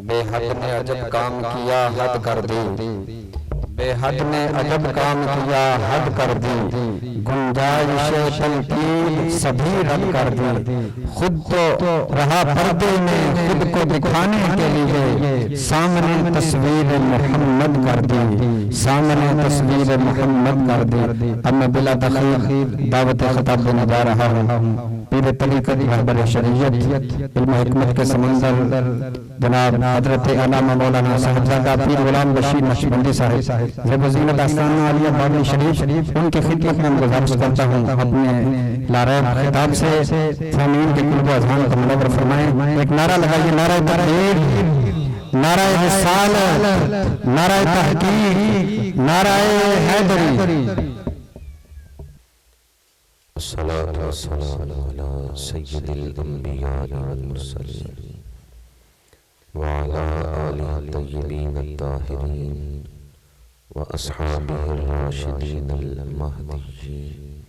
بے حد نے عجب کام کیا حد کر دی، بے حد نے عجب کام کیا حد کر دی، گنجائش تنقید سبھی رد کر دی، خود تو رہا پردے میں خود کو دکھانے کے لیے، سامنے تصویر محمد کر دی، سامنے تصویر محمد کر دی۔ اب میں بلا تخیر دعوت خطاب دینے جا رہا ہوں۔ پیر طریقت رہبر شریعت علم حکمت کے سمندر جناب حضرت علامہ مولانا صاحبزادہ پیر غلام بشیر نقشبندی صاحب زیب و زینت آستانہ عالیہ بابلی شریف، ان کی خدمت میں گزارش کرتا ہوں اپنے لارے خطاب سے سامعین کے قلب و اذہان کو منور فرمائیں۔ ایک نعرہ لگائیے، نعرہ تکبیر، نعرہ رسالت، نعرہ تحقیق، نعرہ حیدری۔ الصلاة والسلام على سید الانبیاء والمرسلین وعلى آلہ الطیبین الطاہرین واصحابہ الراشدین المہدیین،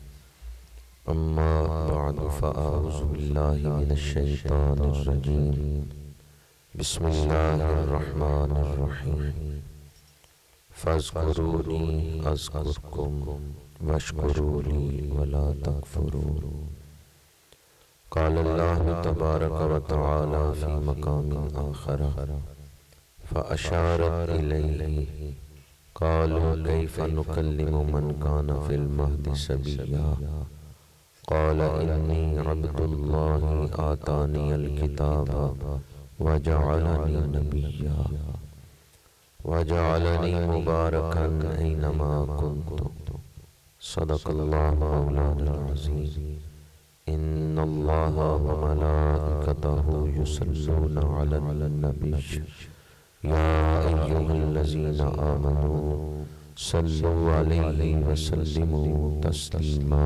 اما بعد فاعوذ باللہ من الشیطان الرجیم، بسم اللہ الرحمن الرحیم، فاذکرونی اذکرکم واشکروا لی ولا تکفرون۔ قال اللہ تبارک و تعالی فی مقام آخر فاشارت الیہ قالوا کیف نکلم من کان فی المہد صبیا قال انی عبد اللہ آتانی الکتاب وجعلنی نبیا وجعلنی مبارکا اینما کنت، صدق اللہ مولانا العظیم۔ ان اللہ وملائکتہ یصلون علی النبی یا ایہا الذین آمنوا صلوا علیہ وسلموا تسلیما۔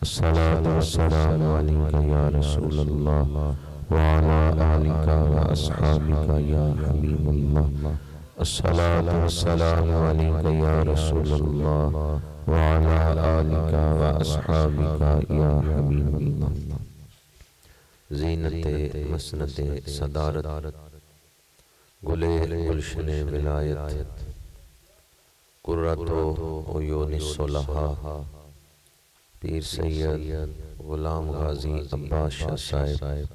الصلاۃ والسلام علیک یا رسول اللہ وعلی آلک واصحابک یا حبیب اللہ۔ الصلاۃ والسلام علیک یا رسول اللہ وعلی آلک واصحابک یا حبیب اللہ۔ زینت مسند صدارت، گلے گلشن ولایت، قرۃ عیون الصلحاء، پیر سید غلام غازی عباس شاہ صاحب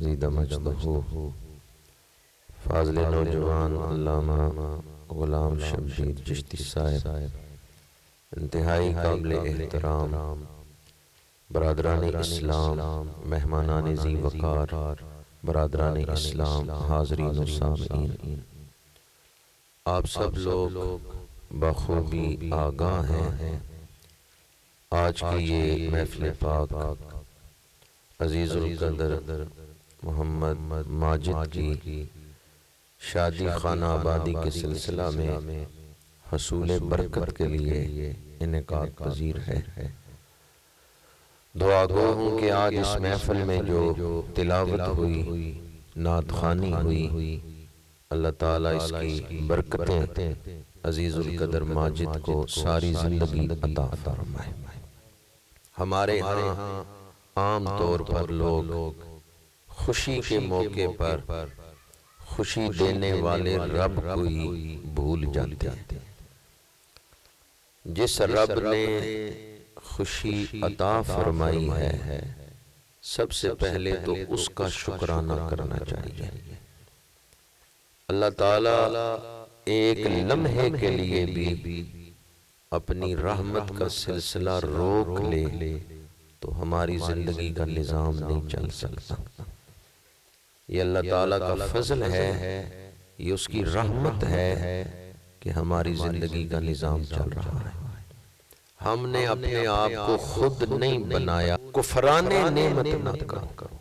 زیدہ مجدہ، فاضل نوجوان علامہ غلام شمشیر چشتی صاحب، انتہائی قابل احترام برادران اسلام، مہمانان ذی وقار، برادران اسلام، حاضرین و سامعین، آپ سب لوگ بخوبی آگاہ ہیں آج کی یہ محفل پاک عزیز القدر محمد ماجد کی شادی خانہ آبادی کے سلسلہ میں حصول برکت کے لیے انعقاد پذیر ہے۔ دعا گو ہوں کہ آج اس محفل میں جو تلاوت ہوئی، نعت خوانی ہوئی، اللہ تعالیٰ اس کی برکتیں عزیز القدر ماجد کو ساری زندگی عطا فرمائے۔ ہمارے ہاں عام طور پر لوگ خوشی کے موقع پر خوشی دینے والے رب کو ہی بھول جاتے ہیں۔ جس رب نے خوشی عطا فرمائی ہے سب سے پہلے تو اس کا شکرانہ کرنا چاہیے۔ اللہ تعالیٰ ایک لمحے کے لیے بھی اپنی رحمت کا سلسلہ روک لے تو ہماری زندگی کا نظام نہیں چل سکتا۔ یہ اللہ تعالیٰ کا فضل ہے، یہ اس کی رحمت ہے کہ ہماری زندگی کا نظام چل رہا ہے۔ ہم نے اپنے آپ کو خود نہیں بنایا، کفران نعمت نہ کرو۔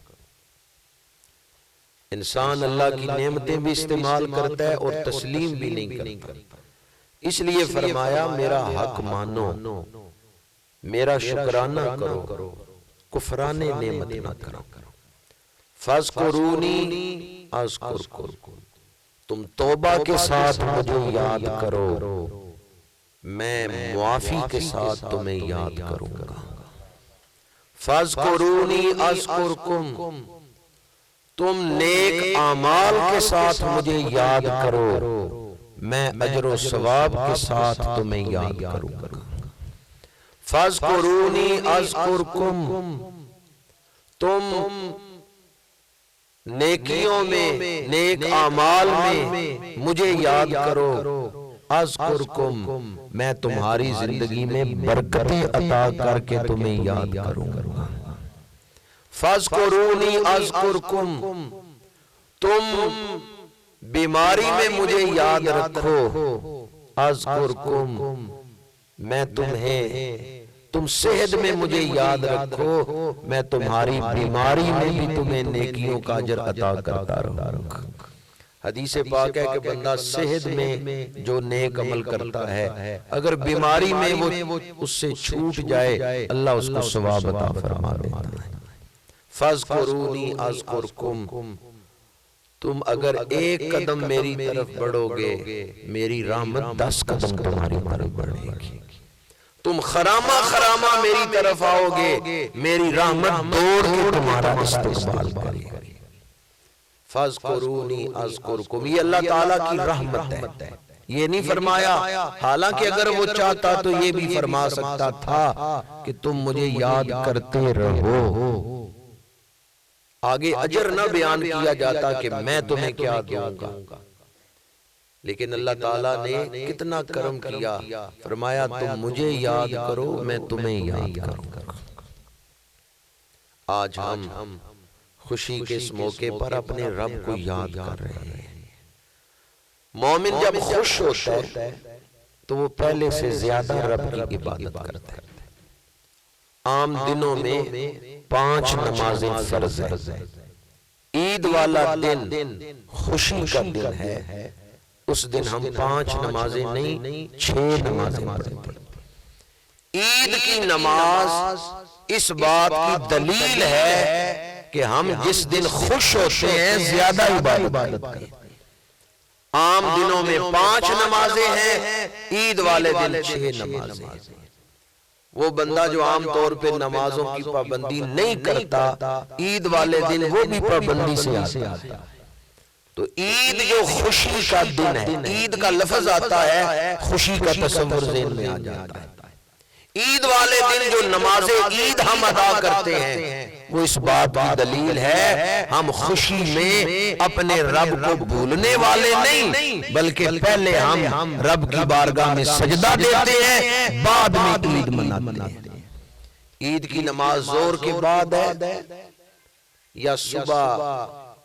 انسان اللہ کی نعمتیں بھی استعمال کرتا ہے اور تسلیم بھی نہیں کرتا، اس لیے فرمایا میرا حق مانو، میرا شکرانہ کرو، کفران نعمت نہ کرو۔ فَاذْكُرُونِي أَذْكُرْكُمْ، تم توبہ کے ساتھ مجھے یاد کرو، میں معافی کے ساتھ تمہیں یاد کروں گا۔ فَاذْكُرُونِي أَذْكُرْكُمْ، تم نیک اعمال کے ساتھ مجھے یاد کرو، میں اجر و ثواب کے ساتھ تمہیں یاد کروں گا۔ فَاذْكُرُونِي أَذْكُرْكُمْ، تم نیکیوں میں، نیک اعمال میں مجھے یاد کرو، اذکرکم، میں تمہاری زندگی میں برکتیں عطا کر کے تمہیں یاد کروں گا۔ فَاذْكُرُونِي أَذْكُرْكُمْ، تم بیماری میں مجھے یاد رکھو، اذکرکم، میں تم صحت میں مجھے یاد رکھو، میں تمہاری بیماری میں بھی تمہیں نیکیوں کا اجر عطا کرتا رہوں گا۔ حدیث پاک ہے کہ بندہ صحت میں جو نیک عمل کرتا ہے، اگر بیماری میں وہ اس سے چھوٹ جائے، اللہ اس کو ثواب عطا فرما دیتا ہے۔ فَاذْكُرُونِي أَذْكُرْكُمْ، تم اگر ایک قدم میری طرف بڑھو گے، میری رحمت 10 قدم تمہاری طرف بڑھے گی۔ تم خرامہ خرامہ میری طرف آؤ گے، میری رحمت دوڑ کے تمہارا استقبال کرے گی۔ فَاذْكُرُونِي أَذْكُرْكُمْ، یہ اللہ تعالیٰ کی رحمت ہے۔ یہ نہیں فرمایا، حالانکہ اگر وہ چاہتا تو یہ بھی فرما سکتا تھا کہ تم مجھے یاد کرتے رہو، آگے اجر نہ بیان کیا جاتا کہ میں تمہیں کیا دوں گا، لیکن اللہ تعالیٰ نے کتنا کرم کیا، فرمایا تم مجھے یاد کرو، میں تمہیں یاد کروں گا۔ آج ہم خوشی کے اس موقع پر اپنے رب کو یاد کر رہے ہیں۔ مومن جب خوش ہوتا ہے تو وہ پہلے سے زیادہ رب کی عبادت کرتا ہے۔ عام دنوں میں 5 نمازیں فرض ہیں، عید والا دن خوشی کا دن ہے، اس دن ہم 5 نمازیں نہیں 6 نمازیں پڑھتے ہیں۔ عید کی نماز اس بات کی دلیل ہے کہ ہم جس دن خوش ہوتے ہیں زیادہ عبادت کریں۔ عام دنوں میں 5 نمازیں ہیں، عید والے دن 6 نمازیں ہیں۔ وہ بندہ جو عام طور پہ نمازوں کی پابندی نہیں کرتا، عید والے دن وہ بھی پابندی سے آتا ہے۔ تو عید جو خوشی کا دن ہے، عید کا لفظ آتا ہے، خوشی کا تصور ذہن میں آ جاتا ہے۔ عید والے دن جو نماز عید ہم ادا کرتے ہیں، وہ اس بات کی دلیل ہے ہم خوشی میں اپنے رب کو بھولنے والے نہیں، بلکہ پہلے ہم رب کی بارگاہ میں سجدہ دیتے ہیں، بعد میں عید مناتے ہیں۔ عید کی نماز ظہر کے بعد ہے یا صبح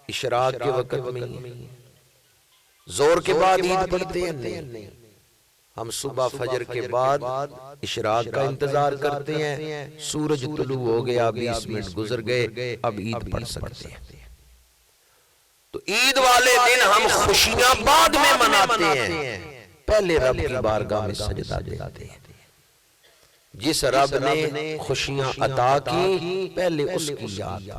اشراق کے وقت میں؟ ظہر کے بعد عید پڑھتے ہیں؟ نہیں، ہم صبح فجر کے بعد اشراق کا انتظار کرتے ہیں، سورج طلوع ہو گیا، 20 منٹ گزر گئے، اب عید پڑھ سکتے ہیں۔ تو عید والے دن ہم خوشیاں بعد میں مناتے ہیں، پہلے رب کی بارگاہ میں سجدہ دیتے ہیں۔ جس رب نے خوشیاں عطا کی، پہلے اس کی یاد۔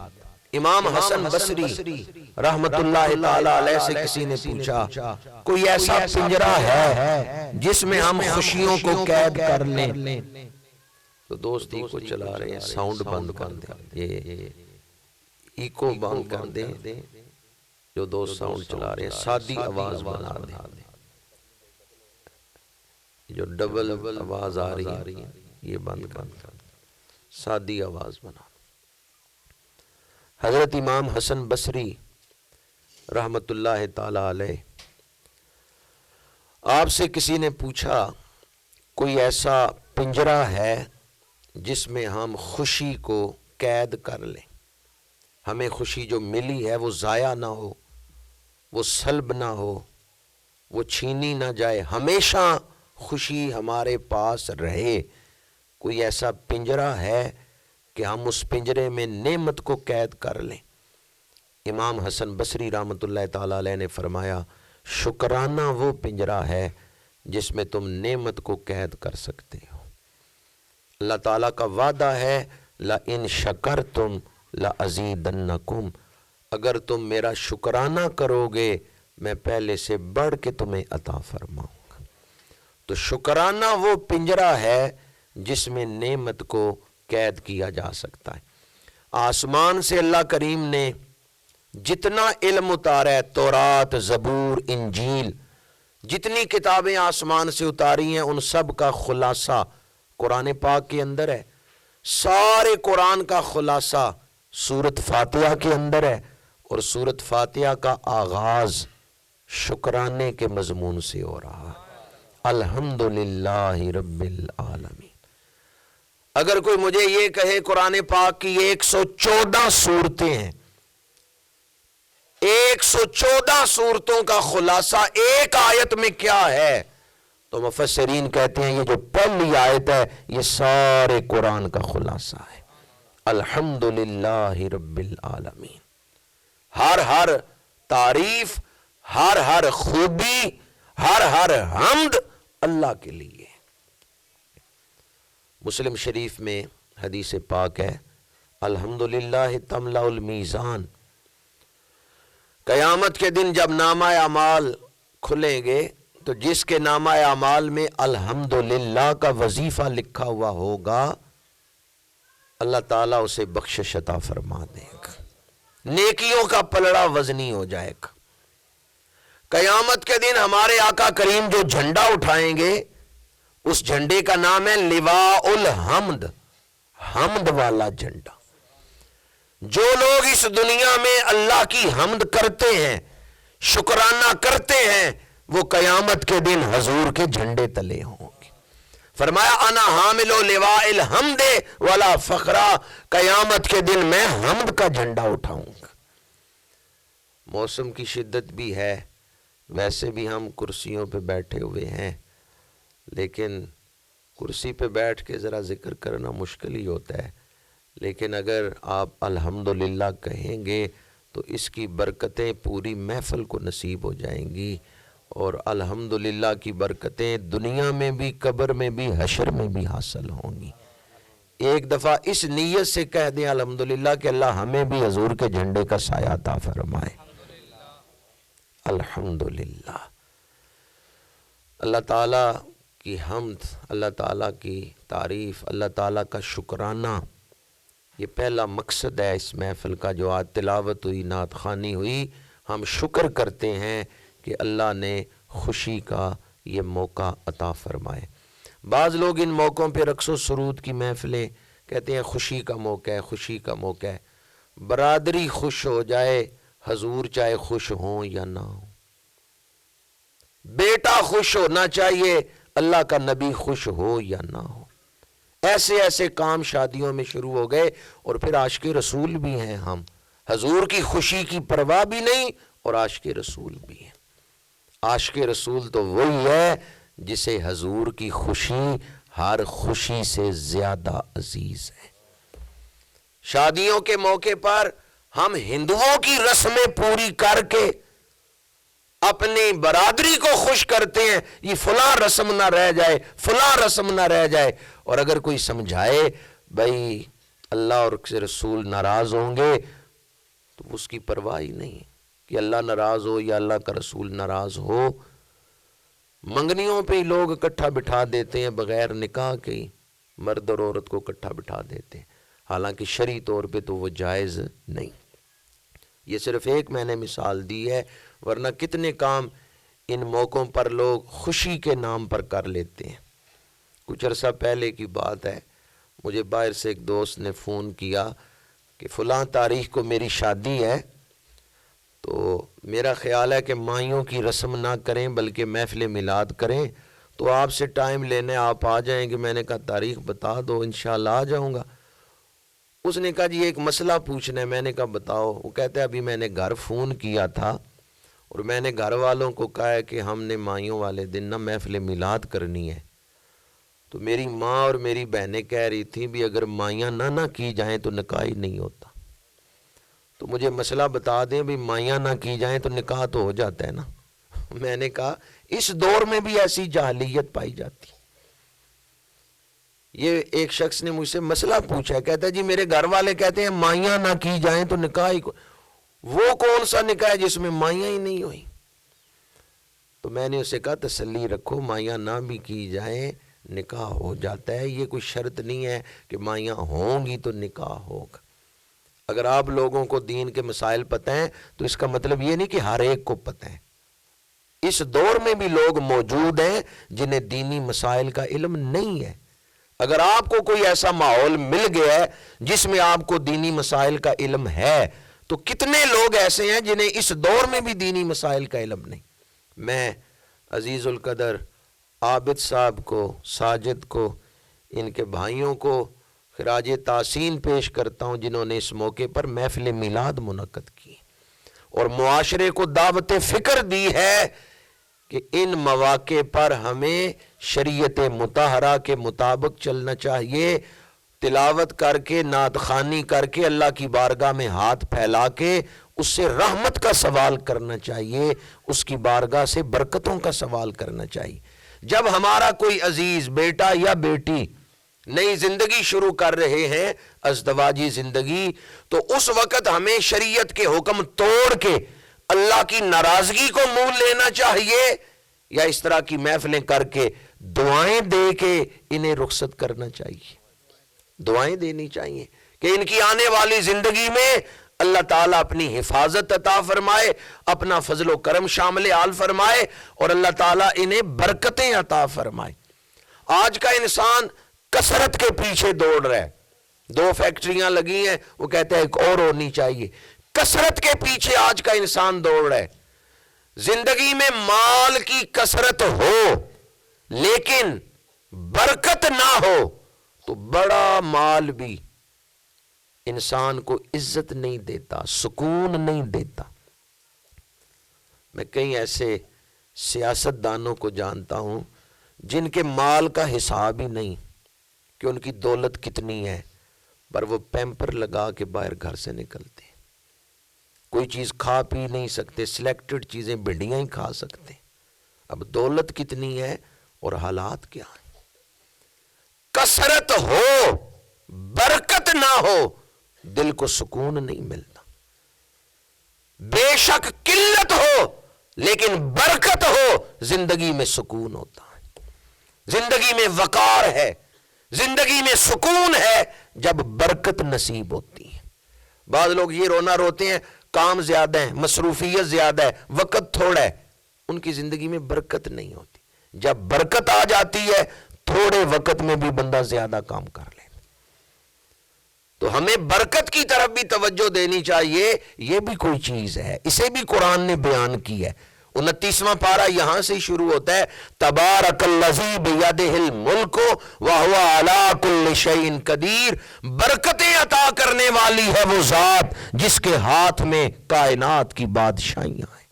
امام حسن بصری رحمت اللہ تعالی علیہ سے کسی نے پوچھا، کوئی ایسا پنجرہ ہے جس میں ہم خوشیوں کو قید کر لیں؟ تو دوست ایکو چلا رہے ہیں، ساؤنڈ بند کر دیں، یہ ایکو بند کر دیں، جو دوست ساؤنڈ چلا رہے ہیں سادی آواز بنا دیں، جو ڈبل آواز آ رہی ہے یہ بند کر دیں، سادی آواز بنا۔ حضرت امام حسن بصری رحمت اللہ تعالی علیہ، آپ سے کسی نے پوچھا کوئی ایسا پنجرہ ہے جس میں ہم خوشی کو قید کر لیں، ہمیں خوشی جو ملی ہے وہ ضائع نہ ہو، وہ سلب نہ ہو، وہ چھینی نہ جائے، ہمیشہ خوشی ہمارے پاس رہے، کوئی ایسا پنجرہ ہے کہ ہم اس پنجرے میں نعمت کو قید کر لیں؟ امام حسن بصری رحمت اللہ تعالی علیہ نے فرمایا، شکرانہ وہ پنجرہ ہے جس میں تم نعمت کو قید کر سکتے ہو۔ اللہ تعالیٰ کا وعدہ ہے، لَإِن شَكَرْتُمْ لَأَزِيدَنَّكُمْ، اگر تم میرا شکرانہ کرو گے میں پہلے سے بڑھ کے تمہیں عطا فرماؤں گا۔ تو شکرانہ وہ پنجرہ ہے جس میں نعمت کو قید کیا جا سکتا ہے۔ آسمان سے اللہ کریم نے جتنا علم اتارا ہے، تورات، زبور، انجیل، جتنی کتابیں آسمان سے اتاری ہیں ان سب کا خلاصہ قرآن پاک کے اندر ہے۔ سارے قرآن کا خلاصہ سورت فاتحہ کے اندر ہے، اور سورت فاتحہ کا آغاز شکرانے کے مضمون سے ہو رہا ہے، الحمدللہ رب العالمین۔ اگر کوئی مجھے یہ کہے قرآن پاک کی 114 صورتیں ہیں، 114 صورتوں کا خلاصہ ایک آیت میں کیا ہے، تو مفسرین کہتے ہیں یہ جو پہلی آیت ہے یہ سارے قرآن کا خلاصہ ہے، الحمدللہ رب العالمین۔ ہر تعریف، ہر خوبی، ہر حمد اللہ کے لیے۔ مسلم شریف میں حدیث پاک ہے، الحمدللہ تملأ المیزان، قیامت کے دن جب نامہ اعمال کھلیں گے تو جس کے نامہ اعمال میں الحمدللہ کا وظیفہ لکھا ہوا ہوگا، اللہ تعالیٰ اسے بخشش عطا فرما دے گا، نیکیوں کا پلڑا وزنی ہو جائے گا۔ قیامت کے دن ہمارے آقا کریم جو جھنڈا اٹھائیں گے، اس جھنڈے کا نام ہے لواء الحمد، حمد والا جھنڈا۔ جو لوگ اس دنیا میں اللہ کی حمد کرتے ہیں، شکرانہ کرتے ہیں، وہ قیامت کے دن حضور کے جھنڈے تلے ہوں گے۔ فرمایا انا حامل لواء الحمد ولا فخرا، قیامت کے دن میں حمد کا جھنڈا اٹھاؤں گا۔ موسم کی شدت بھی ہے، ویسے بھی ہم کرسیوں پہ بیٹھے ہوئے ہیں، لیکن کرسی پہ بیٹھ کے ذرا ذکر کرنا مشکل ہی ہوتا ہے، لیکن اگر آپ الحمدللہ کہیں گے تو اس کی برکتیں پوری محفل کو نصیب ہو جائیں گی، اور الحمدللہ کی برکتیں دنیا میں بھی، قبر میں بھی، حشر میں بھی حاصل ہوں گی۔ ایک دفعہ اس نیت سے کہہ دیں الحمدللہ کہ اللہ ہمیں بھی حضور کے جھنڈے کا سایہ عطا فرمائے، الحمدللہ۔ اللہ تعالیٰ کی حمد، اللہ تعالیٰ کی تعریف، اللہ تعالیٰ کا شکرانہ، یہ پہلا مقصد ہے اس محفل کا۔ جو آج تلاوت ہوئی، نعت خوانی ہوئی، ہم شکر کرتے ہیں کہ اللہ نے خوشی کا یہ موقع عطا فرمائے۔ بعض لوگ ان موقعوں پہ رقص و سرود کی محفلیں کہتے ہیں خوشی کا موقع ہے، خوشی کا موقع ہے۔ برادری خوش ہو جائے، حضور چاہے خوش ہوں یا نہ ہوں۔ بیٹا خوش ہونا چاہیے، اللہ کا نبی خوش ہو یا نہ ہو۔ ایسے کام شادیوں میں شروع ہو گئے، اور پھر عاشق رسول بھی ہیں ہم، حضور کی خوشی کی پرواہ بھی نہیں اور عاشق رسول بھی ہیں۔ عاشق رسول تو وہی ہے جسے حضور کی خوشی ہر خوشی سے زیادہ عزیز ہے۔ شادیوں کے موقع پر ہم ہندوؤں کی رسمیں پوری کر کے اپنی برادری کو خوش کرتے ہیں، یہ فلاں رسم نہ رہ جائے، فلاں رسم نہ رہ جائے۔ اور اگر کوئی سمجھائے بھائی اللہ اور اس کے رسول ناراض ہوں گے، تو اس کی پرواہ ہی نہیں کہ اللہ ناراض ہو یا اللہ کا رسول ناراض ہو۔ منگنیوں پہ ہی لوگ اکٹھا بٹھا دیتے ہیں، بغیر نکاح کے ہی مرد اور عورت کو اکٹھا بٹھا دیتے ہیں، حالانکہ شرعی طور پہ تو وہ جائز نہیں۔ یہ صرف ایک میں نے مثال دی ہے، ورنہ کتنے کام ان موقعوں پر لوگ خوشی کے نام پر کر لیتے ہیں۔ کچھ عرصہ پہلے کی بات ہے، مجھے باہر سے ایک دوست نے فون کیا کہ فلاں تاریخ کو میری شادی ہے، تو میرا خیال ہے کہ مائیوں کی رسم نہ کریں بلکہ محفل میلاد کریں، تو آپ سے ٹائم لینے آپ آ جائیں گے۔ میں نے کہا تاریخ بتا دو، انشاءاللہ آ جاؤں گا۔ اس نے کہا جی ایک مسئلہ پوچھنا ہے۔ میں نے کہا بتاؤ۔ وہ کہتا ہے ابھی میں نے گھر فون کیا تھا اور میں نے گھر والوں کو کہا ہے کہ ہم نے مائیوں والے دن نہ محفل میلاد کرنی ہے، تو میری ماں اور میری بہنیں کہہ رہی تھیں بھی اگر مائیاں نہ کی جائیں تو نکاح ہی نہیں ہوتا، تو مجھے مسئلہ بتا دیں بھی مائیاں نہ کی جائیں تو نکاح تو ہو جاتا ہے نا۔ میں نے کہا اس دور میں بھی ایسی جاہلیت پائی جاتی۔ یہ ایک شخص نے مجھ سے مسئلہ پوچھا ہے، کہتا ہے جی میرے گھر والے کہتے ہیں مائیاں نہ کی جائیں تو نکاح ہی وہ کون سا نکاح ہے جس میں مائیاں ہی نہیں ہوئی؟ تو میں نے اسے کہا تسلی رکھو، مائیاں نہ بھی کی جائیں نکاح ہو جاتا ہے، یہ کوئی شرط نہیں ہے کہ مائیاں ہوں گی تو نکاح ہوگا۔ اگر آپ لوگوں کو دین کے مسائل پتہ ہیں تو اس کا مطلب یہ نہیں کہ ہر ایک کو پتہ ہے. اس دور میں بھی لوگ موجود ہیں جنہیں دینی مسائل کا علم نہیں ہے. اگر آپ کو کوئی ایسا ماحول مل گیا ہے جس میں آپ کو دینی مسائل کا علم ہے تو کتنے لوگ ایسے ہیں جنہیں اس دور میں بھی دینی مسائل کا علم نہیں. میں عزیز القدر عابد صاحب کو، ساجد کو، ان کے بھائیوں کو خراج تحسین پیش کرتا ہوں جنہوں نے اس موقع پر محفل میلاد منعقد کی اور معاشرے کو دعوت فکر دی ہے کہ ان مواقع پر ہمیں شریعت مطہرہ کے مطابق چلنا چاہیے. تلاوت کر کے، نعت خوانی کر کے، اللہ کی بارگاہ میں ہاتھ پھیلا کے اس سے رحمت کا سوال کرنا چاہیے، اس کی بارگاہ سے برکتوں کا سوال کرنا چاہیے. جب ہمارا کوئی عزیز بیٹا یا بیٹی نئی زندگی شروع کر رہے ہیں، ازدواجی زندگی، تو اس وقت ہمیں شریعت کے حکم توڑ کے اللہ کی ناراضگی کو مول لینا چاہیے یا اس طرح کی محفلیں کر کے دعائیں دے کے انہیں رخصت کرنا چاہیے؟ دعائیں دینی چاہیے کہ ان کی آنے والی زندگی میں اللہ تعالیٰ اپنی حفاظت عطا فرمائے، اپنا فضل و کرم شامل آل فرمائے اور اللہ تعالیٰ انہیں برکتیں عطا فرمائے. آج کا انسان کثرت کے پیچھے دوڑ رہا ہے. 2 فیکٹریاں لگی ہیں، وہ کہتے ہیں ایک اور ہونی چاہیے. کثرت کے پیچھے آج کا انسان دوڑ رہا ہے. زندگی میں مال کی کثرت ہو لیکن برکت نہ ہو تو بڑا مال بھی انسان کو عزت نہیں دیتا، سکون نہیں دیتا. میں کئی ایسے سیاست دانوں کو جانتا ہوں جن کے مال کا حساب ہی نہیں کہ ان کی دولت کتنی ہے، پر وہ پیمپر لگا کے باہر گھر سے نکلتے ہیں. کوئی چیز کھا پی نہیں سکتے، سلیکٹڈ چیزیں بھنڈیاں ہی کھا سکتے. اب دولت کتنی ہے اور حالات کیا ہیں. کثرت ہو برکت نہ ہو دل کو سکون نہیں ملتا. بے شک قلت ہو لیکن برکت ہو زندگی میں سکون ہوتا ہے، زندگی میں وقار ہے، زندگی میں سکون ہے جب برکت نصیب ہوتی ہے. بعض لوگ یہ رونا روتے ہیں کام زیادہ ہے، مصروفیت زیادہ ہے، وقت تھوڑا ہے، ان کی زندگی میں برکت نہیں ہوتی. جب برکت آ جاتی ہے تھوڑے وقت میں بھی بندہ زیادہ کام کر لے. تو ہمیں برکت کی طرف بھی توجہ دینی چاہیے. یہ بھی کوئی چیز ہے، اسے بھی قرآن نے بیان کی ہے. 29واں پارہ یہاں سے شروع ہوتا ہے، تبارک الذی بیدہ الملک وہو علی کل شیء قدیر. برکتیں عطا کرنے والی ہے وہ ذات جس کے ہاتھ میں کائنات کی بادشاہیاں ہیں،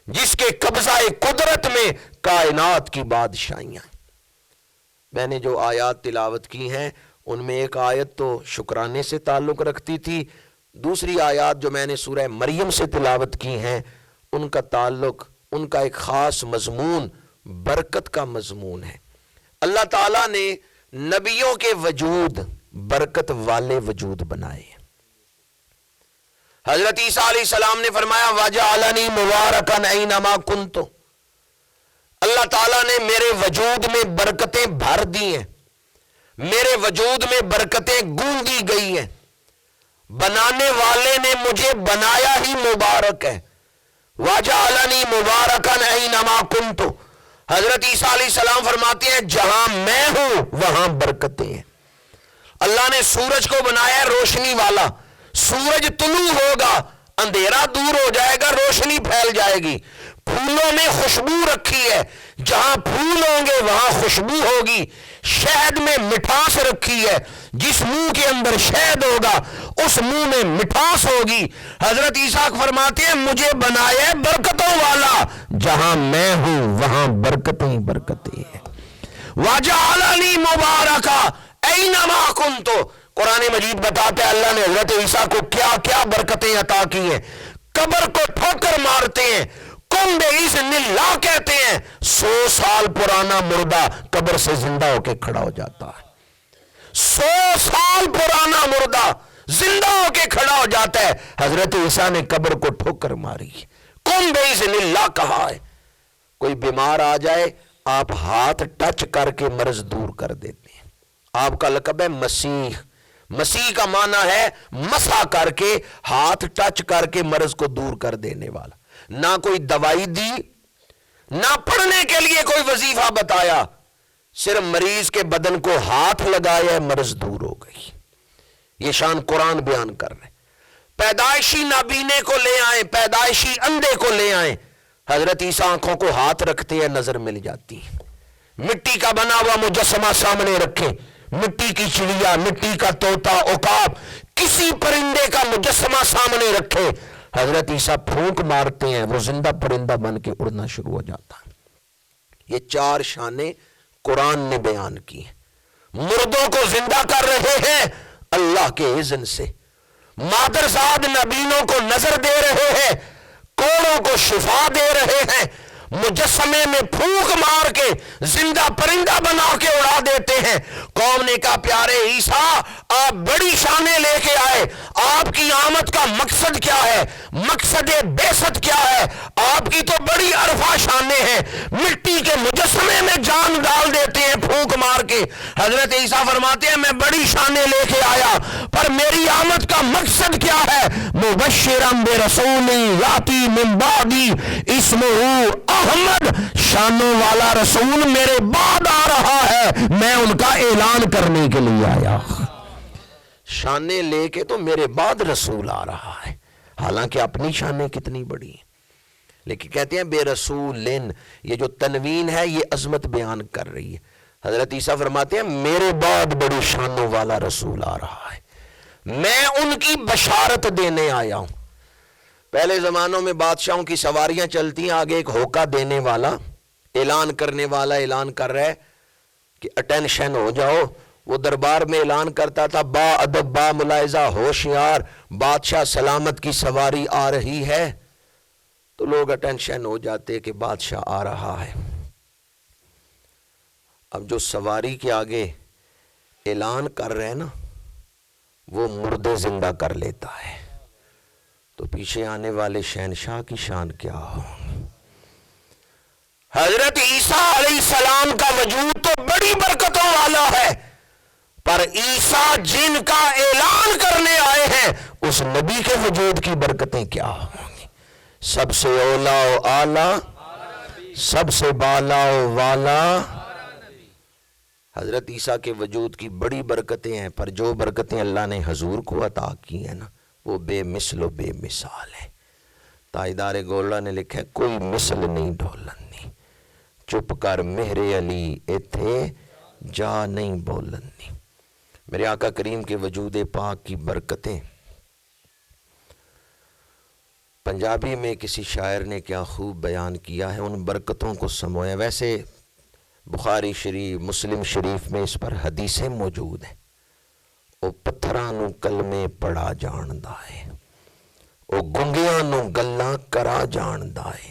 جس کے قبضہ قدرت میں کائنات کی بادشاہیاں ہیں. میں نے جو آیات تلاوت کی ہیں ان میں ایک آیت تو شکرانے سے تعلق رکھتی تھی، دوسری آیات جو میں نے سورہ مریم سے تلاوت کی ہیں ان کا تعلق، ان کا ایک خاص مضمون برکت کا مضمون ہے. اللہ تعالیٰ نے نبیوں کے وجود برکت والے وجود بنائے. حضرت عیسیٰ علیہ السلام نے فرمایا وَجَعَلَنِي مُبَارَكًا أَيْنَمَا كُنتُ. اللہ تعالیٰ نے میرے وجود میں برکتیں بھر دی ہیں، میرے وجود میں برکتیں گونگی گئی ہیں. بنانے والے نے مجھے بنایا ہی مبارک ہے. وَجَعَلَنِي مُبَارَكًا أَيْنَمَا كُنتُ. حضرت عیسیٰ علیہ السلام فرماتے ہیں جہاں میں ہوں وہاں برکتیں ہیں. اللہ نے سورج کو بنایا ہے روشنی والا. سورج طلوع ہوگا اندھیرا دور ہو جائے گا، روشنی پھیل جائے گی. پھولوں میں خوشبو رکھی ہے، جہاں پھول ہوں گے وہاں خوشبو ہوگی. شہد میں مٹھاس رکھی ہے، جس منہ کے اندر شہد ہوگا اس منہ میں مٹھاس ہوگی. حضرت عیسیٰ فرماتے ہیں مجھے بنایا ہے برکتوں والا، جہاں میں ہوں وہاں برکتیں ہی برکتیں ہیں. وَجَعَلَنِي مُبَارَكًا أَيْنَمَا كُنتُ. قرآن مجید بتاتا ہے اللہ نے حضرت عیسیٰ کو کیا کیا برکتیں عطا کی ہیں. قبر کو ٹھوکر مارتے ہیں، قم بِإِذْنِ اللَّهِ کہتے ہیں، 100 سال پرانا مردہ قبر سے زندہ ہو کے کھڑا ہو جاتا ہے. 100 سال پرانا مردہ زندہ ہو کے کھڑا ہو جاتا ہے. حضرت عیسیٰ نے قبر کو ٹھوکر ماری، قم بِإِذْنِ اللَّهِ کہا ہے. کوئی بیمار آ جائے آپ ہاتھ ٹچ کر کے مرض دور کر دیتے ہیں. آپ کا لقب ہے مسیح. مسیح کا معنی ہے مسا کر کے، ہاتھ ٹچ کر کے مرض کو دور کر دینے والا۔ نہ کوئی دوائی دی، نہ پڑھنے کے لیے کوئی وظیفہ بتایا، صرف مریض کے بدن کو ہاتھ لگایا، مرض دور ہو گئی۔ یہ شان قرآن بیان کر رہے۔ پیدائشی نابینے کو لے آئیں، پیدائشی اندھے کو لے آئیں، حضرت عیسیٰ آنکھوں کو ہاتھ رکھتے ہیں، نظر مل جاتی ہے۔ مٹی کا بنا ہوا مجسمہ سامنے رکھیں، مٹی کی چڑیا، مٹی کا طوطا، عقاب، کسی پرندے کا مجسمہ سامنے رکھیں، حضرت عیسیٰ پھونک مارتے ہیں، وہ زندہ پرندہ بن کے اڑنا شروع ہو جاتا ہے۔ یہ 4 شانیں قرآن نے بیان کی ہیں۔ مردوں کو زندہ کر رہے ہیں اللہ کے اذن سے، مادرزاد نبینوں کو نظر دے رہے ہیں، کوڑوں کو شفا دے رہے ہیں، مجسمے میں پھونک مار کے زندہ پرندہ بنا کے اڑا دیتے ہیں۔ قوم نے کہا پیارے عیسیٰ آپ بڑی شانیں لے کے آئے، آپ کی آمد کا مقصد کیا ہے؟ مقصد بعثت کیا ہے؟ آپ کی تو بڑی عرفہ شانیں ہیں، مٹی کے مجسمے میں جان ڈال دیتے ہیں پھونک مار کے۔ حضرت عیسیٰ فرماتے ہیں میں بڑی شانیں لے کے آیا، پر میری آمد کا مقصد کیا ہے؟ مبشرا برسول یاتی من بعدی اسمہ احمد، شانوں والا رسول میرے بعد آ رہا ہے، میں ان کا اعلان کرنے کے لیے آیا۔ شانیں لے کے تو میرے بعد رسول آ رہا ہے، حالانکہ اپنی شانیں کتنی بڑی ہیں، لیکن کہتے ہیں بے رسول، یہ جو تنوین ہے یہ عظمت بیان کر رہی ہے۔ حضرت عیسیٰ فرماتے ہیں میرے بعد بڑی شانوں والا رسول آ رہا ہے، میں ان کی بشارت دینے آیا ہوں۔ پہلے زمانوں میں بادشاہوں کی سواریاں چلتی ہیں، آگے ایک ہوکا دینے والا، اعلان کرنے والا اعلان کر رہا ہے کہ اٹینشن ہو جاؤ۔ وہ دربار میں اعلان کرتا تھا با ادب با ملاحظہ ہوشیار، بادشاہ سلامت کی سواری آ رہی ہے، تو لوگ اٹینشن ہو جاتے کہ بادشاہ آ رہا ہے۔ اب جو سواری کے آگے اعلان کر رہے ہیں نا، وہ مردے زندہ کر لیتا ہے، تو پیچھے آنے والے شہنشاہ کی شان کیا ہو؟ حضرت عیسیٰ علیہ السلام کا وجود تو بڑی برکتوں والا ہے، پر عیسیٰ جن کا اعلان کرنے آئے ہیں اس نبی کے وجود کی برکتیں کیا ہوں گی؟ سب سے اولا و اعلی، سب سے بالا و والا، حضرت عیسیٰ کے وجود کی بڑی برکتیں ہیں، پر جو برکتیں اللہ نے حضور کو عطا کی ہیں نا، وہ بے مثل و بے مثال ہے۔ تاجدار گولڑا نے لکھا ہے کوئی مثل نہیں ڈھولنی، چپ کر مہر علی ایتھے جا نہیں بولنی۔ میرے آقا کریم کے وجود پاک کی برکتیں، پنجابی میں کسی شاعر نے کیا خوب بیان کیا ہے، ان برکتوں کو سمویا۔ ویسے بخاری شریف، مسلم شریف میں اس پر حدیثیں موجود ہیں۔ او پتھراں نو کلمے پڑھا جاندا ہے، او گنگیاں نو گلاں کرا جاندا ہے،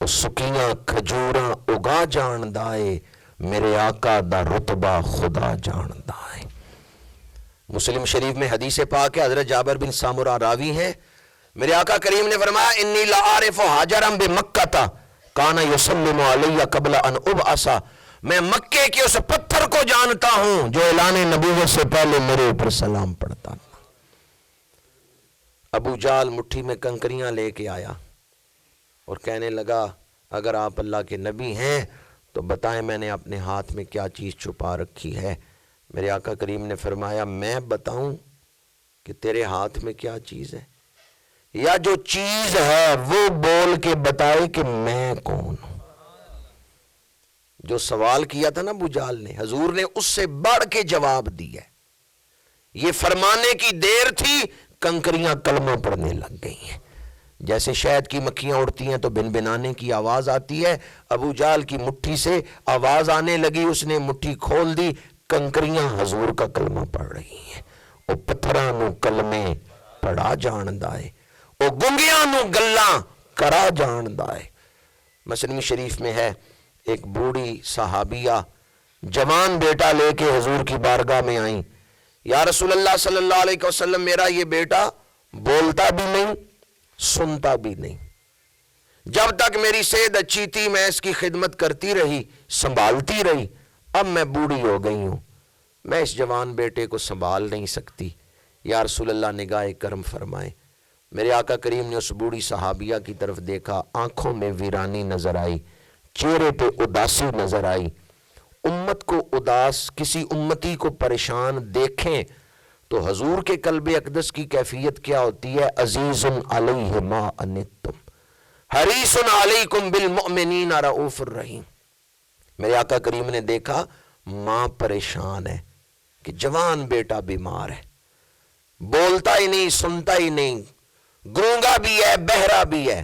او سکیاں کھجوراں اگا جاندا ہے، میرے آقا دا رتبہ خدا جاندا ہے۔ مسلم شریف میں حدیث پاک ہے، حضرت جابر بن سامرہ راوی ہیں، میرے آقا کریم نے فرمایا انی لعارف حاجرا بمکہ کانا یسلم علی قبل ان ابعث، میں مکے کے اس پتھر کو جانتا ہوں جو اعلان نبوت سے پہلے میرے اوپر سلام پڑھتا تھا۔ ابو جال مٹھی میں کنکریاں لے کے آیا اور کہنے لگا اگر آپ اللہ کے نبی ہیں تو بتائیں میں نے اپنے ہاتھ میں کیا چیز چھپا رکھی ہے۔ میرے آقا کریم نے فرمایا میں بتاؤں کہ تیرے ہاتھ میں کیا چیز ہے، یا جو چیز ہے وہ بول کے بتائے کہ میں کون ہوں؟ جو سوال کیا تھا نا ابو جال نے، حضور نے اس سے بڑھ کے جواب دیا۔ یہ فرمانے کی دیر تھی، کنکریاں کلمہ پڑھنے لگ گئی ہیں۔ جیسے شہد کی مکھیاں اڑتی ہیں تو بن بنانے کی آواز آتی ہے، ابو جال کی مٹھی سے آواز آنے لگی، اس نے مٹھی کھول دی، کنکریاں حضور کا کلمہ پڑھ رہی ہیں۔ او پتھراں نو کلمے پڑھا جاندا ہے، او گنگیاں نو گلاں کرا جاندا ہے۔ مسلم شریف میں ہے ایک بوڑھی صحابیہ جوان بیٹا لے کے حضور کی بارگاہ میں آئیں، یا رسول اللہ صلی اللہ علیہ وسلم میرا یہ بیٹا بولتا بھی نہیں سنتا بھی نہیں، جب تک میری صحت اچھی تھی میں اس کی خدمت کرتی رہی، سنبھالتی رہی، اب میں بوڑھی ہو گئی ہوں، میں اس جوان بیٹے کو سنبھال نہیں سکتی، یا رسول اللہ نگاہ کرم فرمائیں۔ میرے آقا کریم نے اس بوڑھی صحابیہ کی طرف دیکھا، آنکھوں میں ویرانی نظر آئی، چہرے پہ اداسی نظر آئی۔ امت کو اداس، کسی امتی کو پریشان دیکھیں تو حضور کے قلب اقدس کی کیفیت کیا ہوتی ہے؟ عزیز علیہ ما عنتم حریص علیکم بالمؤمنین رؤوف الرحیم۔ میرے آقا کریم نے دیکھا ماں پریشان ہے کہ جوان بیٹا بیمار ہے، بولتا ہی نہیں، سنتا ہی نہیں، گونگا بھی ہے، بہرا بھی ہے۔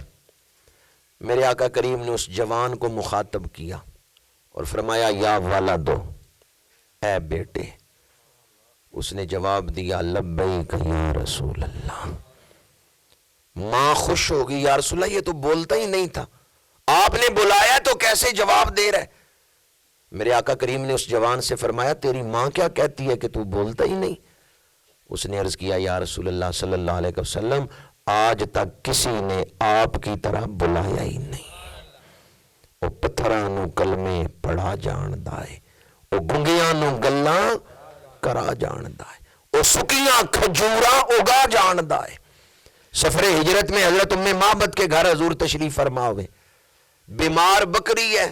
میرے آقا کریم نے اس جوان کو مخاطب کیا اور فرمایا یا ولدو، اے بیٹے۔ اس نے جواب دیا لبیک یا رسول اللہ۔ ماں خوش ہو گئی، یا رسول اللہ یہ تو بولتا ہی نہیں تھا، آپ نے بلایا تو کیسے جواب دے رہا ہے؟ میرے آقا کریم نے اس جوان سے فرمایا تیری ماں کیا کہتی ہے کہ تو بولتا ہی نہیں؟ اس نے عرض کیا یا رسول اللہ صلی اللہ علیہ وسلم آج تک کسی نے آپ کی طرح بلایا ہی نہیں۔ وہ پتھراں نو کلمے پڑھا جاندا ہے، وہ گنگیاں نو گلاں کرا جاندا ہے، وہ سکیاں کھجوراں اگا جاندا ہے۔ سفر ہجرت میں حضرت ام معبد کے گھر حضور تشریف فرما ہوئے، بیمار بکری ہے،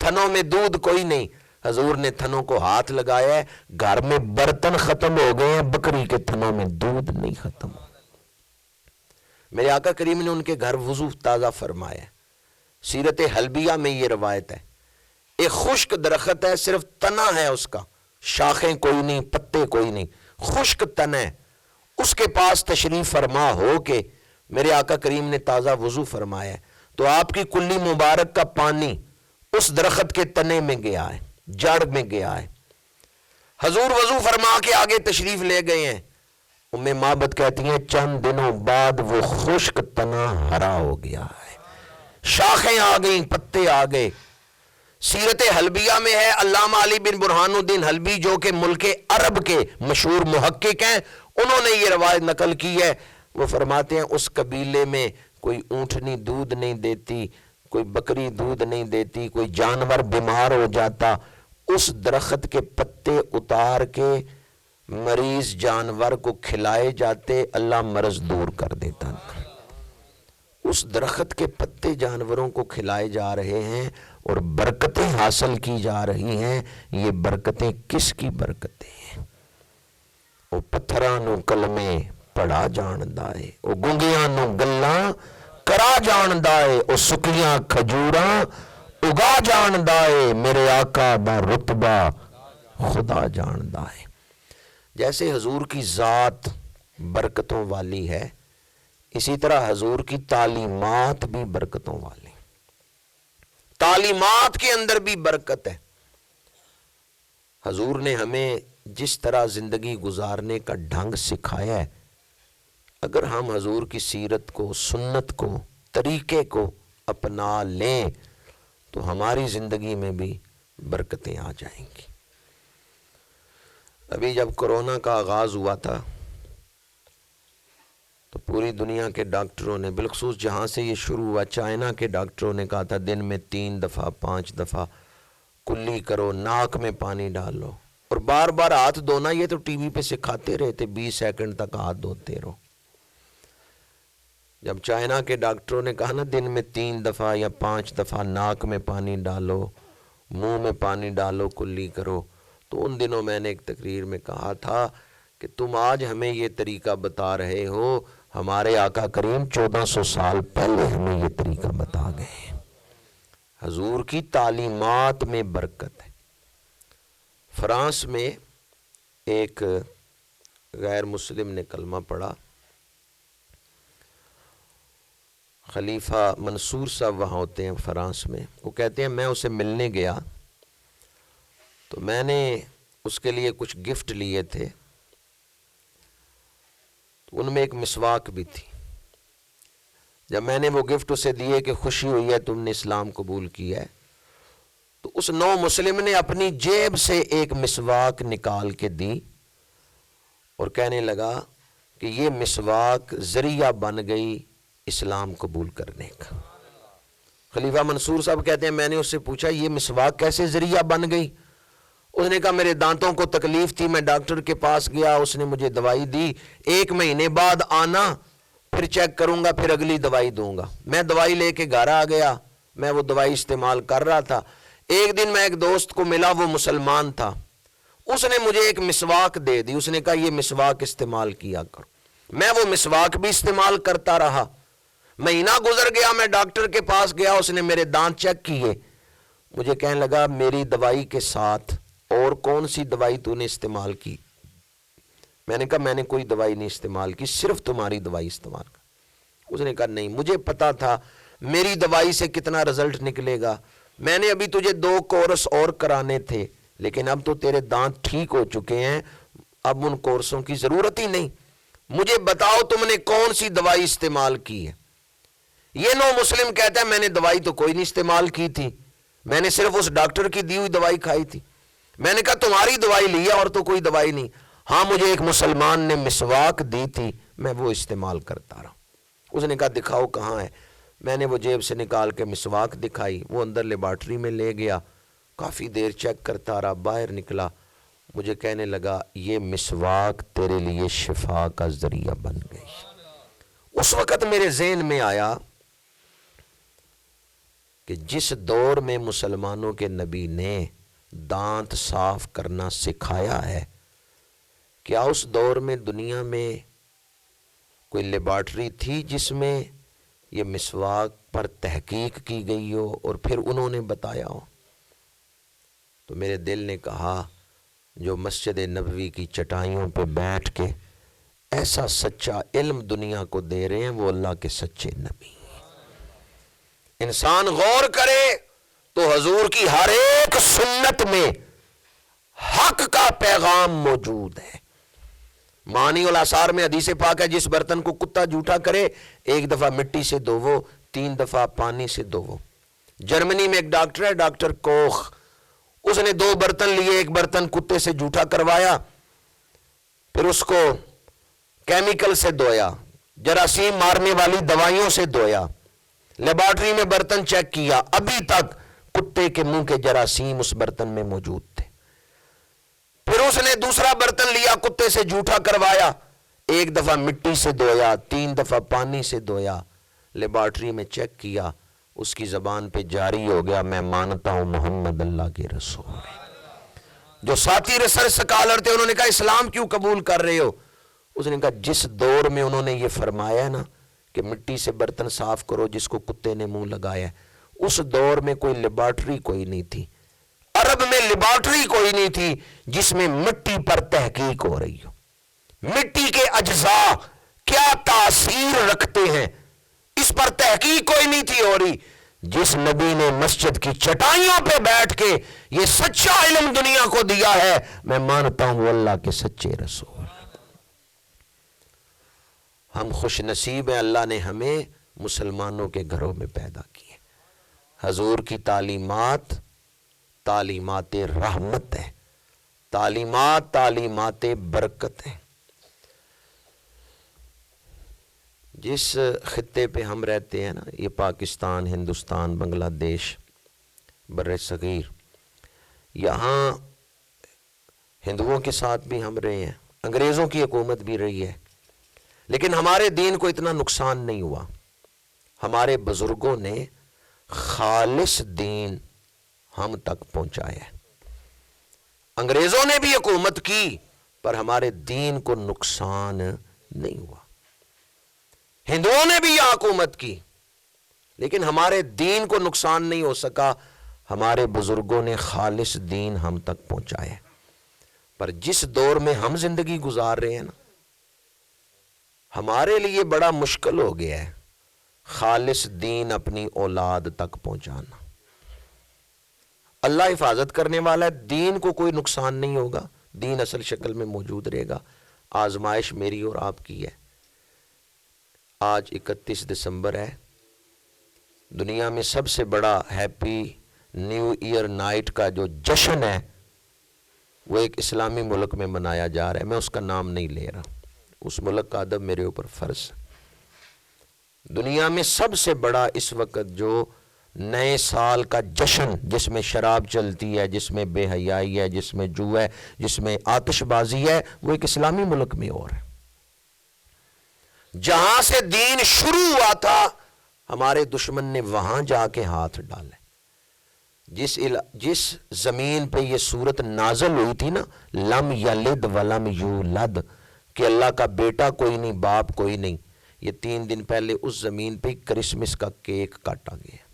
تھنوں میں دودھ کوئی نہیں، حضور نے تھنوں کو ہاتھ لگایا ہے، گھر میں برتن ختم ہو گئے ہیں، بکری کے تھنوں میں دودھ نہیں ختم۔ میرے آقا کریم نے ان کے گھر وضو تازہ فرمایا۔ سیرت حلبیہ میں یہ روایت ہے، ایک خشک درخت ہے، صرف تنا ہے اس کا، شاخیں کوئی نہیں، پتے کوئی نہیں، خشک تن ہے، اس کے پاس تشریف فرما ہو کے میرے آقا کریم نے تازہ وضو فرمایا، تو آپ کی کلی مبارک کا پانی اس درخت کے تنے میں گیا ہے، جڑ میں گیا ہے۔ حضور وضو فرما کے آگے تشریف لے گئے ہیں، ام معبد کہتی ہیں چند دنوں بعد وہ خشک تنا ہرا ہو گیا ہے، شاخیں آ گئیں، پتے آ گئے۔ سیرت حلبیہ میں ہے، علامہ علی بن برہان الدین حلبی جو کہ ملک عرب کے مشہور محقق ہیں، انہوں نے یہ روایت نقل کی ہے۔ وہ فرماتے ہیں اس قبیلے میں کوئی اونٹنی دودھ نہیں دیتی، کوئی بکری دودھ نہیں دیتی، کوئی جانور بیمار ہو جاتا، اس درخت کے پتے اتار کے مریض جانور کو کھلائے جاتے، اللہ مرض دور کر دیتا۔ اس درخت کے پتے جانوروں کو کھلائے جا رہے ہیں اور برکتیں حاصل کی جا رہی ہیں۔ یہ برکتیں کس کی برکتیں ہیں؟ وہ پتھراں نو کلمے پڑھا جاندا ہے، وہ گنگیاں نو گلاں کرا جاندا ہے، وہ سکیاں کھجوراں اگا جاندا ہے، میرے آقا دا رتبہ خدا جاندا ہے۔ جیسے حضور کی ذات برکتوں والی ہے، اسی طرح حضور کی تعلیمات بھی برکتوں والی، تعلیمات کے اندر بھی برکت ہے۔ حضور نے ہمیں جس طرح زندگی گزارنے کا ڈھنگ سکھایا ہے، اگر ہم حضور کی سیرت کو، سنت کو، طریقے کو اپنا لیں تو ہماری زندگی میں بھی برکتیں آ جائیں گی۔ ابھی جب کورونا کا آغاز ہوا تھا تو پوری دنیا کے ڈاکٹروں نے، بالخصوص جہاں سے یہ شروع ہوا، چائنا کے ڈاکٹروں نے کہا تھا دن میں 3 دفعہ 5 دفعہ کلی کرو، ناک میں پانی ڈالو اور بار بار ہاتھ دھونا۔ یہ تو ٹی وی پہ سکھاتے رہتے، 20 سیکنڈ تک ہاتھ دھوتے رہو۔ جب چائنا کے ڈاکٹروں نے کہا نا دن میں 3 دفعہ یا 5 دفعہ ناک میں پانی ڈالو، منہ میں پانی ڈالو، کلی کرو، تو ان دنوں میں نے ایک تقریر میں کہا تھا کہ تم آج ہمیں یہ طریقہ بتا رہے ہو، ہمارے آقا کریم 1400 سال پہلے ہمیں یہ طریقہ بتا گئے۔ حضور کی تعلیمات میں برکت ہے۔ فرانس میں ایک غیر مسلم نے کلمہ پڑھا، خلیفہ منصور صاحب وہاں ہوتے ہیں فرانس میں، وہ کہتے ہیں میں اسے ملنے گیا تو میں نے اس کے لیے کچھ گفٹ لیے تھے، تو ان میں ایک مسواک بھی تھی۔ جب میں نے وہ گفٹ اسے دیے کہ خوشی ہوئی ہے تم نے اسلام قبول کیا ہے، تو اس نو مسلم نے اپنی جیب سے ایک مسواک نکال کے دی اور کہنے لگا کہ یہ مسواک ذریعہ بن گئی اسلام قبول کرنے کا۔ خلیفہ منصور صاحب کہتے ہیں میں نے اس سے پوچھا یہ مسواک کیسے ذریعہ بن گئی؟ اس نے کہا میرے دانتوں کو تکلیف تھی، میں ڈاکٹر کے پاس گیا، اس نے مجھے دوائی دی، 1 مہینے بعد آنا، پھر چیک کروں گا، پھر اگلی دوائی دوں گا۔ میں دوائی لے کے گھر آ گیا، میں وہ دوائی استعمال کر رہا تھا۔ ایک دن میں ایک دوست کو ملا، وہ مسلمان تھا، اس نے مجھے ایک مسواک دے دی، اس نے کہا یہ مسواک استعمال کیا کرو۔ میں وہ مسواک بھی استعمال کرتا رہا، مہینہ گزر گیا، میں ڈاکٹر کے پاس گیا، اس نے میرے دانت چیک کیے، مجھے کہنے لگا میری دوائی کے ساتھ اور کون سی دوائی تو نے استعمال کی؟ میں نے کہا میں نے کوئی دوائی نہیں استعمال کی، صرف تمہاری دوائی استعمال کر۔ اس نے کہا نہیں، مجھے پتا تھا میری دوائی سے کتنا رزلٹ نکلے گا، میں نے ابھی تجھے 2 کورس اور کرانے تھے، لیکن اب تو تیرے دانت ٹھیک ہو چکے ہیں، اب ان کورسوں کی ضرورت ہی نہیں، مجھے بتاؤ تم نے کون سی دوائی استعمال کی ہے؟ یہ نو مسلم کہتا ہے میں نے دوائی تو کوئی نہیں استعمال کی تھی، میں نے صرف اس ڈاکٹر کی دی ہوئی دوائی کھائی تھی۔ میں نے کہا تمہاری دوائی لی ہے اور تو کوئی دوائی نہیں؟ ہاں مجھے ایک مسلمان نے مسواک دی تھی، میں وہ استعمال کرتا رہا۔ اس نے کہا دکھاؤ کہاں ہے؟ میں نے وہ جیب سے نکال کے مسواک دکھائی، وہ اندر لیبارٹری میں لے گیا، کافی دیر چیک کرتا رہا، باہر نکلا، مجھے کہنے لگا یہ مسواک تیرے لیے شفا کا ذریعہ بن گئی۔ اس وقت میرے ذہن میں آیا کہ جس دور میں مسلمانوں کے نبی نے دانت صاف کرنا سکھایا ہے، کیا اس دور میں دنیا میں کوئی لیبارٹری تھی جس میں یہ مسواک پر تحقیق کی گئی ہو اور پھر انہوں نے بتایا ہو؟ تو میرے دل نے کہا جو مسجد نبوی کی چٹائیوں پہ بیٹھ کے ایسا سچا علم دنیا کو دے رہے ہیں، وہ اللہ کے سچے نبی۔ انسان غور کرے تو حضور کی ہر ایک سنت میں حق کا پیغام موجود ہے۔ معانی الاثار میں حدیث پاک ہے جس برتن کو کتا جھوٹا کرے 1 دفعہ مٹی سے دھوو، 3 دفعہ پانی سے دھوو۔ جرمنی میں ایک ڈاکٹر ہے ڈاکٹر کوخ، اس نے 2 برتن لیے، ایک برتن کتے سے جھوٹا کروایا، پھر اس کو کیمیکل سے دھویا، جراثیم مارنے والی دوائیوں سے دھویا، لیبارٹری میں برتن چیک کیا، ابھی تک کتے کے منہ کے جراثیم اس برتن میں موجود تھے۔ پھر اس نے دوسرا برتن لیا، کتے سے جھوٹا کروایا، 1 دفعہ مٹی سے دھویا، 3 دفعہ پانی سے دھویا، لیبارٹری میں چیک کیا، اس کی زبان پہ جاری ہو گیا میں مانتا ہوں محمد اللہ کے رسول۔ جو ساتھی ریسرچ سکالر تھے انہوں نے کہا اسلام کیوں قبول کر رہے ہو؟ اس نے کہا جس دور میں انہوں نے یہ فرمایا ہے نا کہ مٹی سے برتن صاف کرو جس کو کتے نے منہ لگایا ہے، اس دور میں کوئی لیبارٹری کوئی نہیں تھی، عرب میں لیبارٹری کوئی نہیں تھی جس میں مٹی پر تحقیق ہو رہی ہو۔ مٹی کے اجزاء کیا تاثیر رکھتے ہیں اس پر تحقیق کوئی نہیں تھی ہو رہی۔ جس نبی نے مسجد کی چٹائیوں پہ بیٹھ کے یہ سچا علم دنیا کو دیا ہے، میں مانتا ہوں وہ اللہ کے سچے رسول۔ ہم خوش نصیب ہیں، اللہ نے ہمیں مسلمانوں کے گھروں میں پیدا کیے۔ حضور کی تعلیمات تعلیمات رحمت ہے، تعلیمات برکت ہے۔ جس خطے پہ ہم رہتے ہیں نا، یہ پاکستان، ہندوستان، بنگلہ دیش، بر صغیر، یہاں ہندوؤں کے ساتھ بھی ہم رہے ہیں، انگریزوں کی حکومت بھی رہی ہے، لیکن ہمارے دین کو اتنا نقصان نہیں ہوا۔ ہمارے بزرگوں نے خالص دین ہم تک پہنچایا ہے۔ انگریزوں نے بھی حکومت کی پر ہمارے دین کو نقصان نہیں ہوا۔ ہندوؤں نے بھی یہاں حکومت کی لیکن ہمارے دین کو نقصان نہیں ہو سکا، ہمارے بزرگوں نے خالص دین ہم تک پہنچایا۔ پر جس دور میں ہم زندگی گزار رہے ہیں نا، ہمارے لیے بڑا مشکل ہو گیا ہے خالص دین اپنی اولاد تک پہنچانا۔ اللہ حفاظت کرنے والا ہے، دین کو کوئی نقصان نہیں ہوگا، دین اصل شکل میں موجود رہے گا۔ آزمائش میری اور آپ کی ہے۔ آج 31 دسمبر ہے، دنیا میں سب سے بڑا ہیپی نیو ایئر نائٹ کا جو جشن ہے وہ ایک اسلامی ملک میں منایا جا رہا ہے، میں اس کا نام نہیں لے رہا، اس ملک کا ادب میرے اوپر فرض ہے۔ دنیا میں سب سے بڑا اس وقت جو نئے سال کا جشن جس میں شراب چلتی ہے، جس میں بے حیائی ہے، جس میں جو ہے، جس میں آتش بازی ہے، وہ ایک اسلامی ملک میں اور ہے۔ جہاں سے دین شروع ہوا تھا ہمارے دشمن نے وہاں جا کے ہاتھ ڈالے۔ جس زمین پہ یہ صورت نازل ہوئی تھی نا، لم یلد ولم یولد، کہ اللہ کا بیٹا کوئی نہیں، باپ کوئی نہیں، یہ 3 دن پہلے اس زمین پہ کرسمس کا کیک کاٹا گیا۔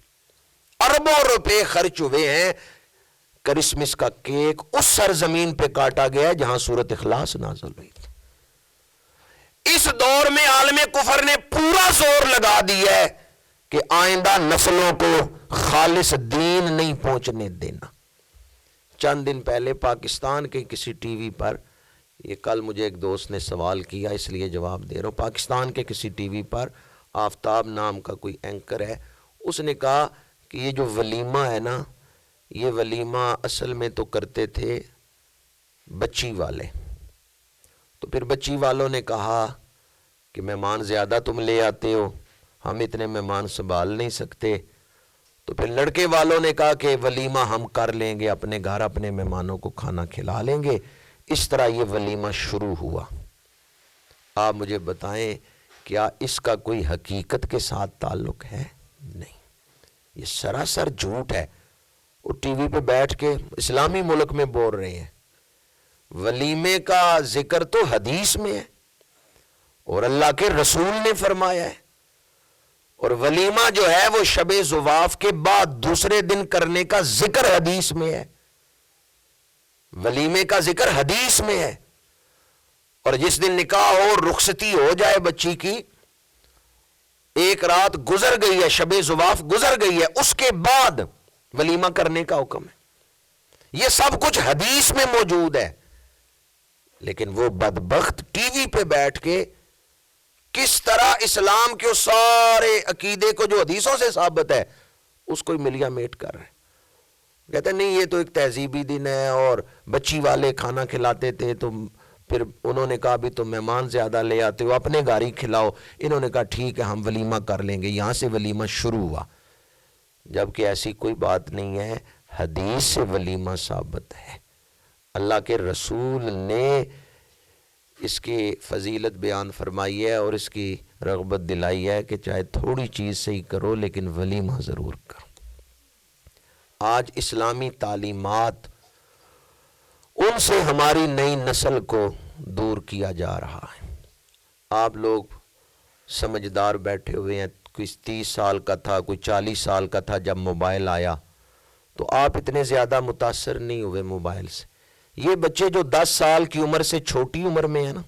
اربوں روپے خرچ ہوئے ہیں، کرسمس کا کیک اس سرزمین پہ کاٹا گیا جہاں سورۃ اخلاص نازل ہوئی تھی۔ اس دور میں عالم کفر نے پورا زور لگا دیا ہے کہ آئندہ نسلوں کو خالص دین نہیں پہنچنے دینا۔ چند دن پہلے پاکستان کے کسی ٹی وی پر، یہ کل مجھے ایک دوست نے سوال کیا اس لیے جواب دے رہا ہوں، پاکستان کے کسی ٹی وی پر آفتاب نام کا کوئی اینکر ہے، اس نے کہا کہ یہ جو ولیمہ ہے نا، یہ ولیمہ اصل میں تو کرتے تھے بچی والے، تو پھر بچی والوں نے کہا کہ مہمان زیادہ تم لے آتے ہو، ہم اتنے مہمان سنبھال نہیں سکتے، تو پھر لڑکے والوں نے کہا کہ ولیمہ ہم کر لیں گے، اپنے گھر اپنے مہمانوں کو کھانا کھلا لیں گے۔ اس طرح یہ ولیمہ شروع ہوا۔ آپ مجھے بتائیں کیا اس کا کوئی حقیقت کے ساتھ تعلق ہے؟ نہیں، یہ سراسر جھوٹ ہے۔ وہ ٹی وی پہ بیٹھ کے اسلامی ملک میں بول رہے ہیں، ولیمے کا ذکر تو حدیث میں ہے اور اللہ کے رسول نے فرمایا ہے، اور ولیمہ جو ہے وہ شب زواف کے بعد دوسرے دن کرنے کا ذکر حدیث میں ہے، ولیمے کا ذکر حدیث میں ہے۔ اور جس دن نکاح ہو، رخصتی ہو جائے بچی کی، ایک رات گزر گئی ہے، شب زواف گزر گئی ہے، اس کے بعد ولیمہ کرنے کا حکم ہے۔ یہ سب کچھ حدیث میں موجود ہے، لیکن وہ بدبخت ٹی وی پہ بیٹھ کے کس طرح اسلام کے سارے عقیدے کو جو حدیثوں سے ثابت ہے اس کو ملیا میٹ کر رہے ہیں۔ کہتے ہیں نہیں یہ تو ایک تہذیبی دن ہے، اور بچی والے کھانا کھلاتے تھے، تو پھر انہوں نے کہا بھی تم مہمان زیادہ لے آتے ہو، اپنے گھر ہی کھلاؤ۔ انہوں نے کہا ٹھیک ہے ہم ولیمہ کر لیں گے، یہاں سے ولیمہ شروع ہوا، جبکہ ایسی کوئی بات نہیں ہے، حدیث سے ولیمہ ثابت ہے۔ اللہ کے رسول نے اس کی فضیلت بیان فرمائی ہے اور اس کی رغبت دلائی ہے کہ چاہے تھوڑی چیز سے ہی کرو لیکن ولیمہ ضرور کرو۔ آج اسلامی تعلیمات ان سے ہماری نئی نسل کو دور کیا جا رہا ہے۔ آپ لوگ سمجھدار بیٹھے ہوئے ہیں، کوئی 30 سال کا تھا، کوئی 40 سال کا تھا جب موبائل آیا، تو آپ اتنے زیادہ متاثر نہیں ہوئے موبائل سے۔ یہ بچے جو 10 سال کی عمر سے چھوٹی عمر میں ہیں نا،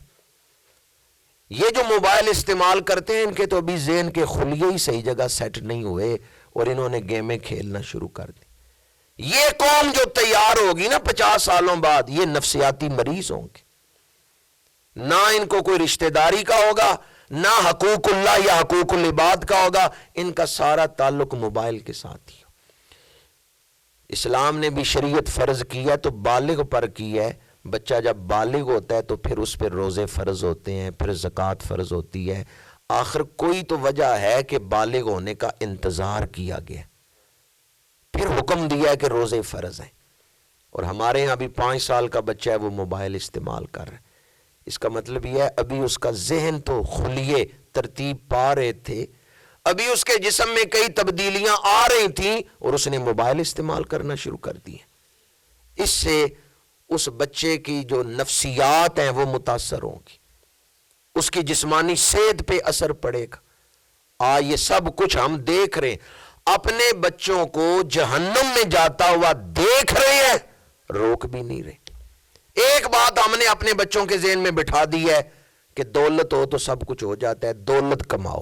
یہ جو موبائل استعمال کرتے ہیں، ان کے تو ابھی ذہن کے خلیے ہی صحیح جگہ سیٹ نہیں ہوئے اور انہوں نے گیمیں کھیلنا شروع کر دی۔ یہ قوم جو تیار ہوگی نا 50 سالوں بعد، یہ نفسیاتی مریض ہوں گے، نہ ان کو کوئی رشتہ داری کا ہوگا، نہ حقوق اللہ یا حقوق العباد کا ہوگا، ان کا سارا تعلق موبائل کے ساتھ ہی۔ اسلام نے بھی شریعت فرض کی ہے تو بالغ پر کی ہے، بچہ جب بالغ ہوتا ہے تو پھر اس پہ روزے فرض ہوتے ہیں، پھر زکوٰۃ فرض ہوتی ہے، آخر کوئی تو وجہ ہے کہ بالغ ہونے کا انتظار کیا گیا، پھر حکم دیا ہے کہ روزے فرض ہیں۔ اور ہمارے یہاں بھی 5 سال کا بچہ ہے وہ موبائل استعمال کر رہا ہے۔ اس کا مطلب یہ ہے ابھی اس کا ذہن تو خلیے ترتیب پا رہے تھے، ابھی اس کے جسم میں کئی تبدیلیاں آ رہی تھیں اور اس نے موبائل استعمال کرنا شروع کر دی۔ اس سے اس بچے کی جو نفسیات ہیں وہ متاثر ہوں گی، اس کی جسمانی صحت پہ اثر پڑے گا۔ یہ سب کچھ ہم دیکھ رہے ہیں، اپنے بچوں کو جہنم میں جاتا ہوا دیکھ رہے ہیں، روک بھی نہیں رہے۔ ایک بات ہم نے اپنے بچوں کے ذہن میں بٹھا دی ہے کہ دولت ہو تو سب کچھ ہو جاتا ہے، دولت کماؤ،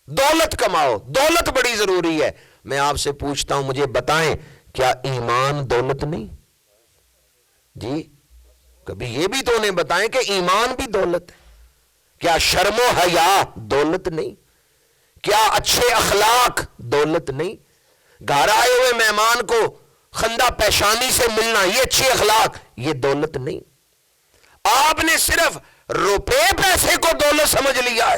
دولت کماؤ، دولت بڑی ضروری ہے۔ میں آپ سے پوچھتا ہوں، مجھے بتائیں کیا ایمان دولت نہیں؟ جی کبھی یہ بھی تو انہیں بتائیں کہ ایمان بھی دولت ہے۔ کیا شرم و حیا دولت نہیں؟ کیا اچھے اخلاق دولت نہیں؟ گھر آئے ہوئے مہمان کو خندہ پیشانی سے ملنا، یہ اچھے اخلاق، یہ دولت نہیں؟ آپ نے صرف روپے پیسے کو دولت سمجھ لیا ہے۔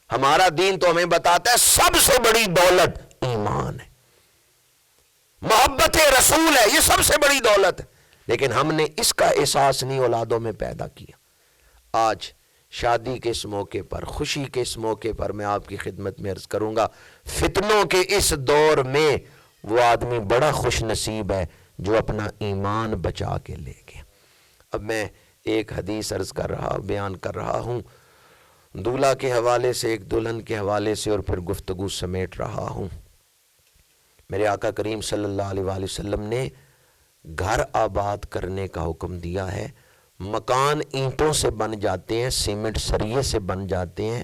ہمارا دین تو ہمیں بتاتا ہے سب سے بڑی دولت ایمان ہے۔ محبت رسول ہے، یہ سب سے بڑی دولت ہے، لیکن ہم نے اس کا احساس نہیں اولادوں میں پیدا کیا۔ آج شادی کے اس موقع پر، خوشی کے اس موقع پر میں آپ کی خدمت میں عرض کروں گا، فتنوں کے اس دور میں وہ آدمی بڑا خوش نصیب ہے جو اپنا ایمان بچا کے لے گیا۔ اب میں ایک حدیث عرض کر رہا، بیان کر رہا ہوں، دولہا کے حوالے سے، ایک دلہن کے حوالے سے، اور پھر گفتگو سمیٹ رہا ہوں۔ میرے آقا کریم صلی اللہ علیہ وآلہ وسلم نے گھر آباد کرنے کا حکم دیا ہے۔ مکان اینٹوں سے بن جاتے ہیں، سیمنٹ سریے سے بن جاتے ہیں،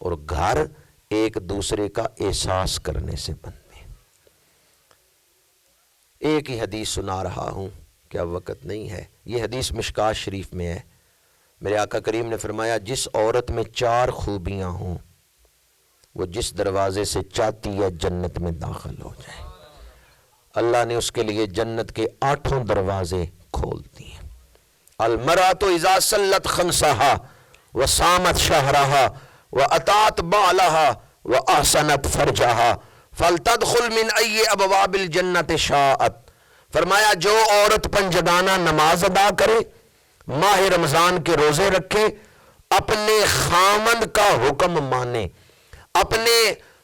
اور گھر ایک دوسرے کا احساس کرنے سے بنتے ہیں۔ ایک ہی حدیث سنا رہا ہوں، کیا وقت نہیں ہے؟ یہ حدیث مشکات شریف میں ہے۔ میرے آقا کریم نے فرمایا، جس عورت میں 4 خوبیاں ہوں وہ جس دروازے سے چاہتی ہے جنت میں داخل ہو جائے، اللہ نے اس کے لیے جنت کے 8 دروازے کھول دیے۔ المرأۃ اذا صلت خمسہا وصامت شہرہا واطاعت بعلہا واحسنت فرجہا فلتدخل من ای ابواب الجنت شاءت۔ فرمایا جو عورت پنجگانہ نماز ادا کرے، ماہ رمضان کے روزے رکھے، اپنے خامند کا حکم مانے، اپنے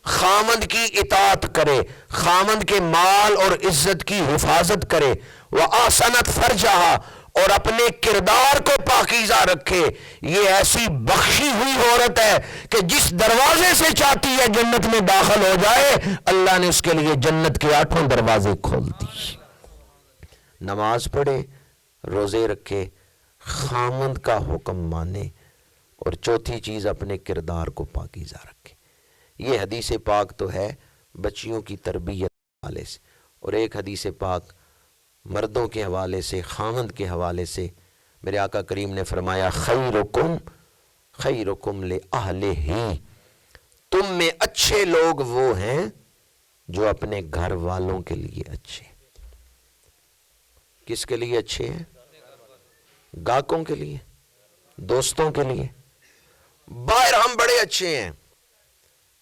خامند کی اطاعت کرے، خامند کے مال اور عزت کی حفاظت کرے، وَآسَنَتْ فَرْجَهَا، اور اپنے کردار کو پاکیزہ رکھے، یہ ایسی بخشی ہوئی عورت ہے کہ جس دروازے سے چاہتی ہے جنت میں داخل ہو جائے، اللہ نے اس کے لیے جنت کے 8 دروازے کھول دی۔ نماز پڑھے، روزے رکھے، خامند کا حکم مانے، اور چوتھی چیز اپنے کردار کو پاکیزہ رکھے۔ یہ حدیث پاک تو ہے بچیوں کی تربیت کے حوالے سے، اور ایک حدیث پاک مردوں کے حوالے سے، خامند کے حوالے سے میرے آقا کریم نے فرمایا، خیرکم خیرکم لأہلہ، تم میں اچھے لوگ وہ ہیں جو اپنے گھر والوں کے لیے اچھے۔ کس کے لیے اچھے ہیں؟ گاہکوں کے لیے، دوستوں کے لیے۔ باہر ہم بڑے اچھے ہیں،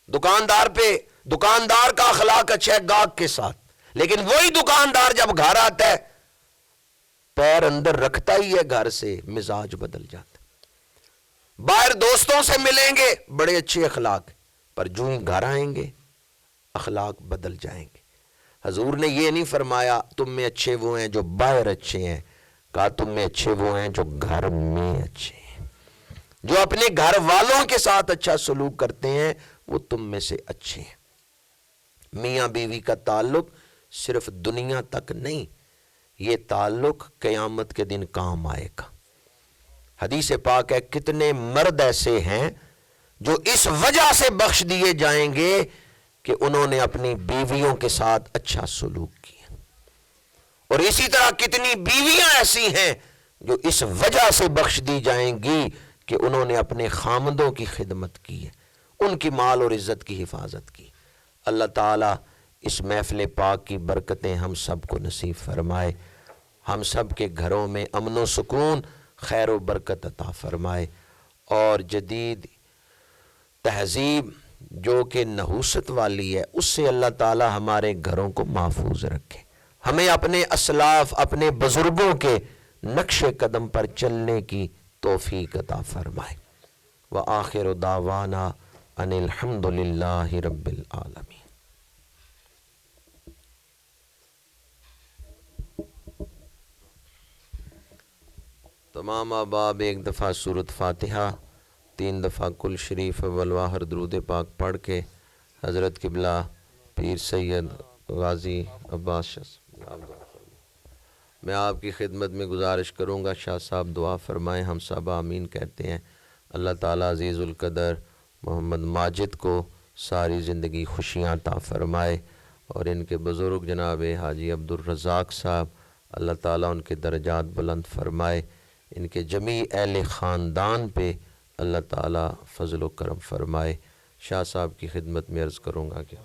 دکاندار کا اخلاق اچھا ہے گاہک کے ساتھ، لیکن وہی دکاندار جب گھر آتا ہے، پیر اندر رکھتا ہی ہے گھر سے، مزاج بدل جاتا ہے۔ باہر دوستوں سے ملیں گے بڑے اچھے اخلاق، پر جو ہی گھر آئیں گے اخلاق بدل جائیں گے۔ حضور نے یہ نہیں فرمایا تم میں اچھے وہ ہیں جو باہر اچھے ہیں، کہا تم میں اچھے وہ ہیں جو گھر میں اچھے ہیں، جو اپنے گھر والوں کے ساتھ اچھا سلوک کرتے ہیں، وہ تم میں سے اچھے ہیں۔ میاں بیوی کا تعلق صرف دنیا تک نہیں، یہ تعلق قیامت کے دن کام آئے گا۔ حدیث پاک ہے، کتنے مرد ایسے ہیں جو اس وجہ سے بخش دیے جائیں گے کہ انہوں نے اپنی بیویوں کے ساتھ اچھا سلوک کیا، اور اسی طرح کتنی بیویاں ایسی ہیں جو اس وجہ سے بخش دی جائیں گی کہ انہوں نے اپنے خامندوں کی خدمت کی ہے، ان کی مال اور عزت کی حفاظت کی۔ اللہ تعالیٰ اس محفل پاک کی برکتیں ہم سب کو نصیب فرمائے، ہم سب کے گھروں میں امن و سکون، خیر و برکت عطا فرمائے، اور جدید تہذیب جو کہ نحوست والی ہے اس سے اللہ تعالیٰ ہمارے گھروں کو محفوظ رکھے، ہمیں اپنے اسلاف، اپنے بزرگوں کے نقش قدم پر چلنے کی توفیق عطا فرمائے۔ وآخر دعوانا ان الحمد للہ رب العالمین۔ تمام احباب ایک دفعہ سورۃ فاتحہ، 3 دفعہ کل شریف والواہر درود پاک پڑھ کے حضرت قبلہ پیر سید غازی عباس شاہ صاحب، میں آپ کی خدمت میں گزارش کروں گا شاہ صاحب دعا فرمائیں، ہم سب آمین کہتے ہیں۔ اللہ تعالیٰ عزیز القدر محمد ماجد کو ساری زندگی خوشیاں عطا فرمائے، اور ان کے بزرگ جناب حاجی عبدالرزاق صاحب، اللہ تعالیٰ ان کے درجات بلند فرمائے، ان کے جمیع اہل خاندان پہ اللہ تعالیٰ فضل و کرم فرمائے۔ شاہ صاحب کی خدمت میں عرض کروں گا کہ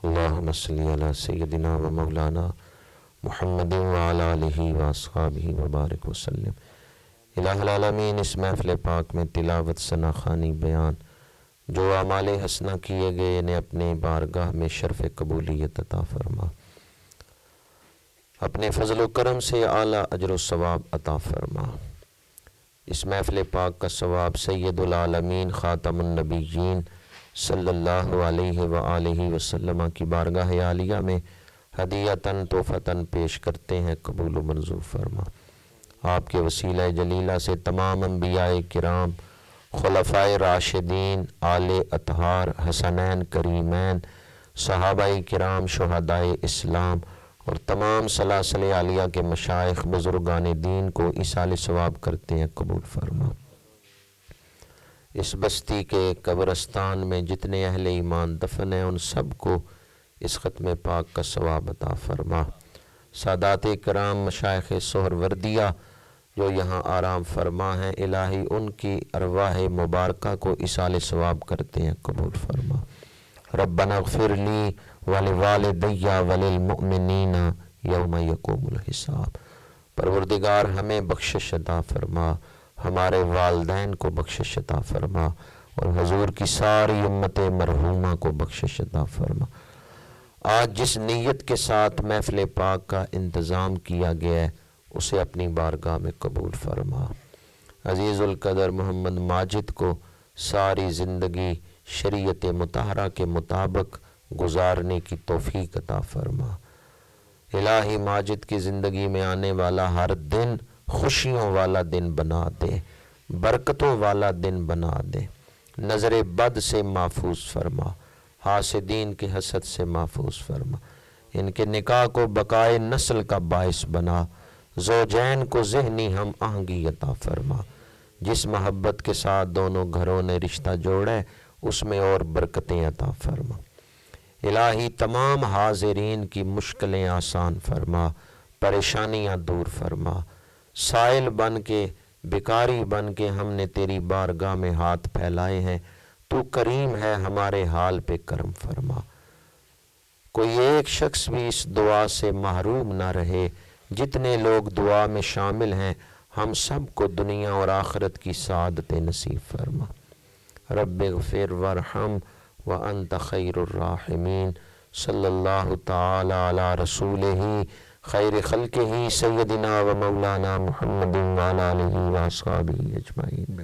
اللہم اللہم صلی علی سیدنا و مولانا محمد وعلی آلہ واصحابہ وبارک وسلم۔ الہ العالمین، اس محفل پاک میں تلاوت، ثنا خوانی، بیان جو اعمال حسنہ کیے گئے انہیں اپنے بارگاہ میں شرف قبولیت عطا فرما، اپنے فضل و کرم سے اعلیٰ اجر و ثواب عطا فرما۔ اس محفل پاک کا ثواب سید العالمین خاتم النبیین صلی اللہ علیہ وآلہ وسلم کی بارگاہ عالیہ میں ہدیۃً تحفۃً پیش کرتے ہیں، قبول و منظور فرما۔ آپ کے وسیلہ جلیلہ سے تمام انبیاء کرام، خلفائے راشدین، آل اطہار، حسنین کریمین، صحابہ کرام، شہدائے اسلام اور تمام سلاسل عالیہ کے مشائخ بزرگان دین کو ایصال ثواب کرتے ہیں، قبول فرما۔ اس بستی کے قبرستان میں جتنے اہل ایمان دفن ہیں ان سب کو اس ختم پاک کا ثواب عطا فرما۔ سادات کرام، مشائخ سہروردیہ جو یہاں آرام فرما ہیں، الہی ان کی ارواح مبارکہ کو ایصال ثواب کرتے ہیں، قبول فرما۔ ربنا اغفر لی ولوالدی وللمؤمنین یوم یقوم الحساب۔ پروردگار ہمیں بخشش عطا فرما، ہمارے والدین کو بخشش عطا فرما اور حضور کی ساری امت مرحومہ کو بخشش عطا فرما۔ آج جس نیت کے ساتھ محفل پاک کا انتظام کیا گیا ہے اسے اپنی بارگاہ میں قبول فرما۔ عزیز القدر محمد ماجد کو ساری زندگی شریعت مطہرہ کے مطابق گزارنے کی توفیق عطا فرما۔ الہی ماجد کی زندگی میں آنے والا ہر دن خوشیوں والا دن بنا دے، برکتوں والا دن بنا دے، نظر بد سے محفوظ فرما، حاسدین کے حسد سے محفوظ فرما، ان کے نکاح کو بقائے نسل کا باعث بنا، زوجین کو ذہنی ہم آہنگی عطا فرما، جس محبت کے ساتھ دونوں گھروں نے رشتہ جوڑا ہے اس میں اور برکتیں عطا فرما۔ الہی تمام حاضرین کی مشکلیں آسان فرما، پریشانیاں دور فرما۔ سائل بن کے، بھکاری بن کے ہم نے تیری بارگاہ میں ہاتھ پھیلائے ہیں، تو کریم ہے، ہمارے حال پہ کرم فرما۔ کوئی ایک شخص بھی اس دعا سے محروم نہ رہے، جتنے لوگ دعا میں شامل ہیں ہم سب کو دنیا اور آخرت کی سعادت نصیب فرما۔ رب اغفر وارحم وانت خیر الراحمین۔ صلی اللہ تعالی علی رسولہ خیر خلقہ سیدنا و مولانا محمد وعلی آلہ واصحابہ اجمعین۔